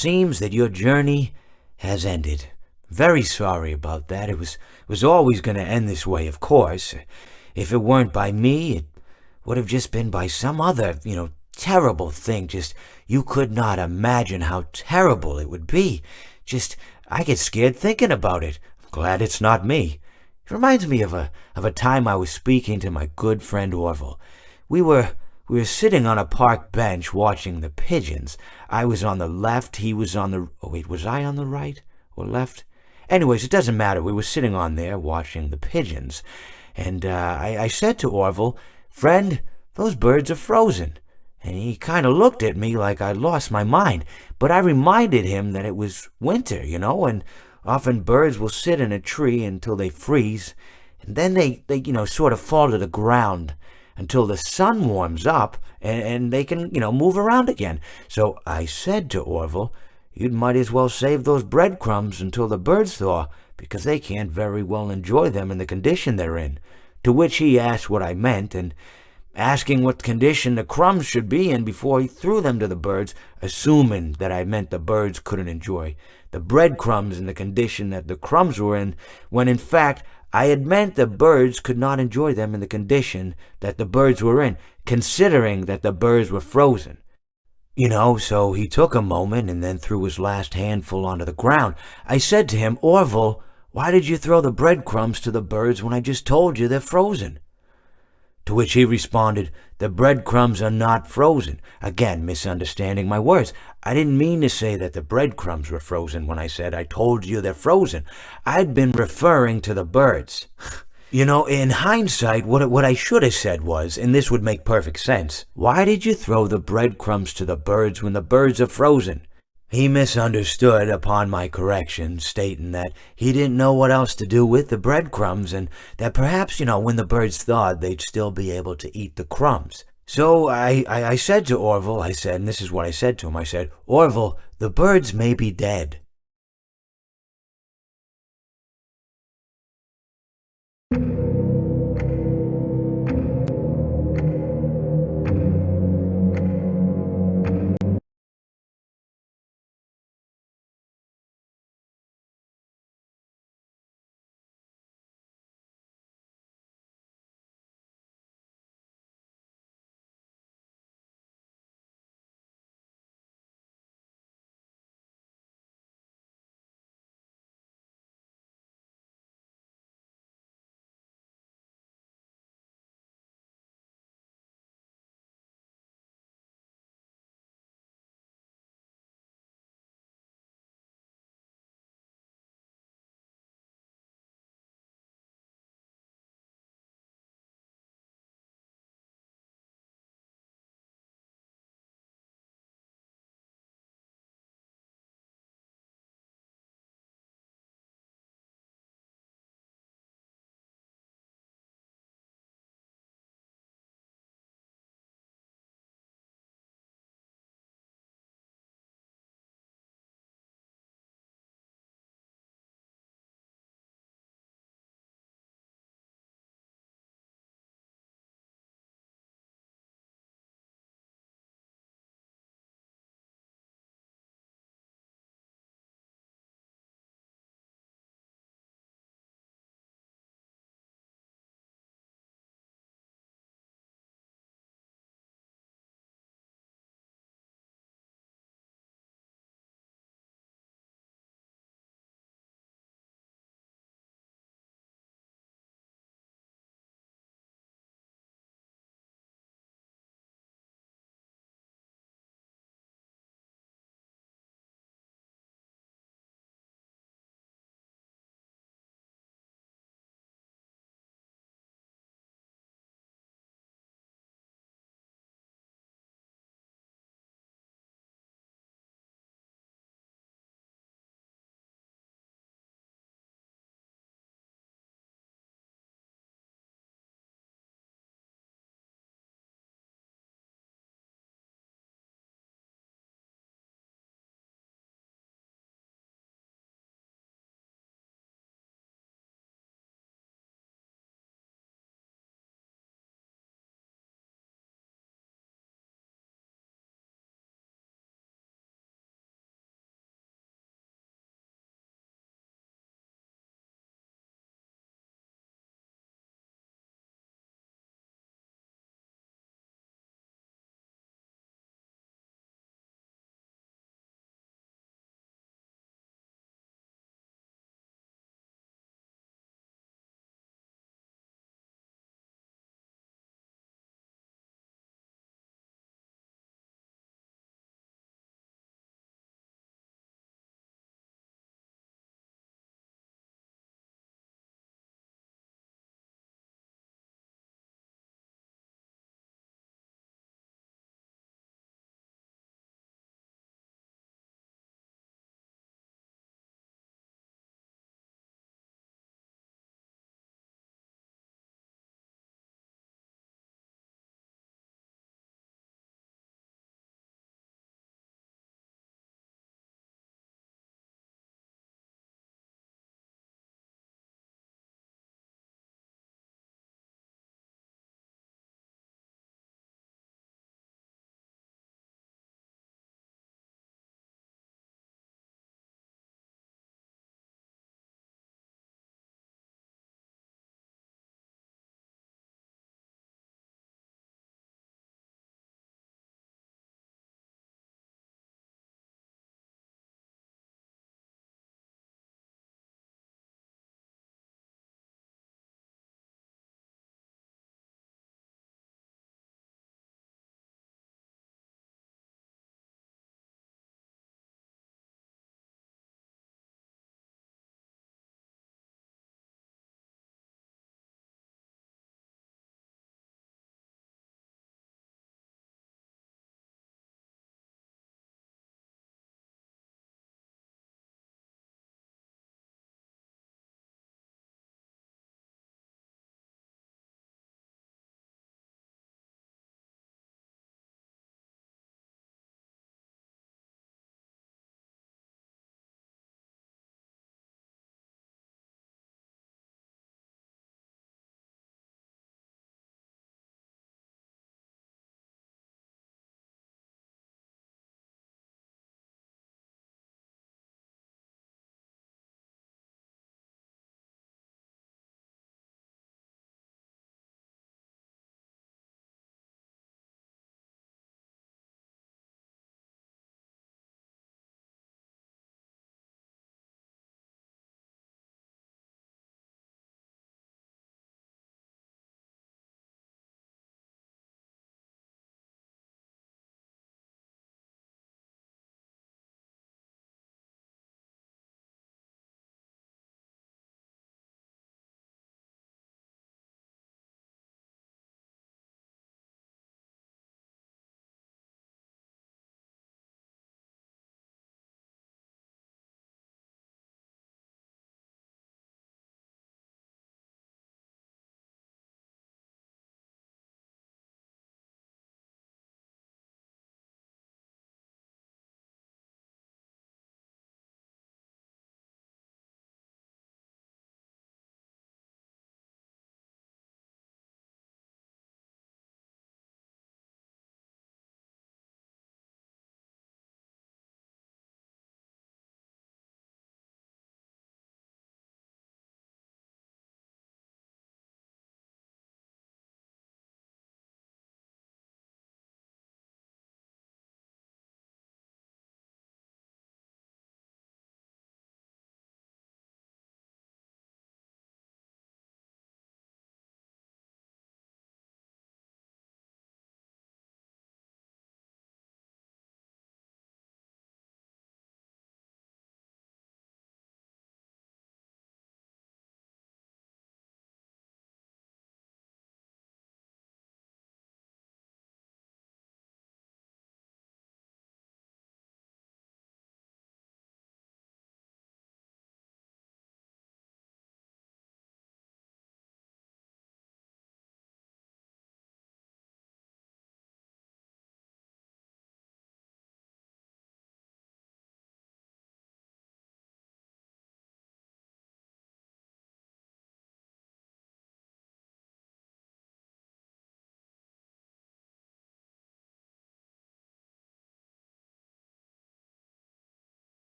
seems that your journey has ended. Very sorry about that. It was always going to end this way, of course. If it weren't by me, it would have just been by some other, terrible thing. Just, you could not imagine how terrible it would be. Just, I get scared thinking about it. I'm glad it's not me. It reminds me of a time I was speaking to my good friend Orville. We were sitting on a park bench watching the pigeons. I was on the left, he was on the... Oh, wait, was I on the right or left? Anyways, it doesn't matter. We were sitting on there watching the pigeons. And I said to Orville, "Friend, those birds are frozen." And he kind of looked at me like I'd lost my mind. But I reminded him that it was winter, and often birds will sit in a tree until they freeze. And then they sort of fall to the ground until the sun warms up and they can, move around again. So I said to Orville, "You might as well save those breadcrumbs until the birds thaw, because they can't very well enjoy them in the condition they're in." To which he asked what I meant, and asking what condition the crumbs should be in before he threw them to the birds, assuming that I meant the birds couldn't enjoy the breadcrumbs in the condition that the crumbs were in, when in fact I had meant the birds could not enjoy them in the condition that the birds were in, considering that the birds were frozen. So he took a moment and then threw his last handful onto the ground. I said to him, "Orville, why did you throw the breadcrumbs to the birds when I just told you they're frozen?" To which he responded, "The breadcrumbs are not frozen." Again, misunderstanding my words. I didn't mean to say that the breadcrumbs were frozen when I said I told you they're frozen. I'd been referring to the birds. In hindsight, what I should have said was, and this would make perfect sense, "Why did you throw the breadcrumbs to the birds when the birds are frozen?" He misunderstood upon my correction, stating that he didn't know what else to do with the breadcrumbs, and that perhaps, when the birds thawed, they'd still be able to eat the crumbs. So I said to Orville, and this is what I said to him, I said, "Orville, the birds may be dead,